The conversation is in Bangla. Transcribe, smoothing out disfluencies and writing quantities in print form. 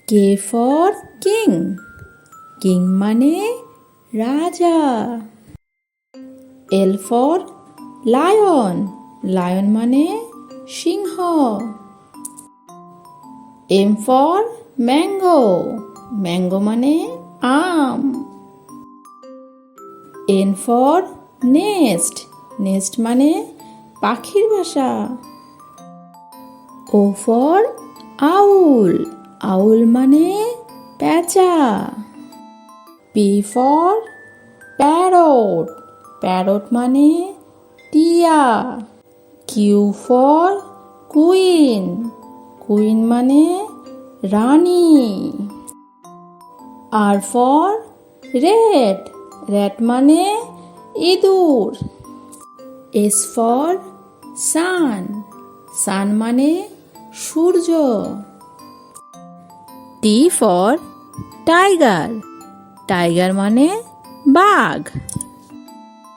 কে ফর কিং, কিং মানে রাজা। এল ফর লায়ন, লায়ন মানে সিংহ। এম ফর ম্যাঙ্গো, ম্যাঙ্গো মানে আম। এন ফর নেস্ট, নেস্ট মানে পাখির বাসা। ও ফর আউল, আউল মানে পেঁচা। পি ফর প্যারট, প্যারট মানে টিয়া। কিউ ফর কুইন, কুইন মানে রানী। আর ফর রেট, রেট মানে ইঁদুর। এস ফর সান, সান মানে সূর্য। টি ফর টাইগার, টাইগার মানে বাঘ।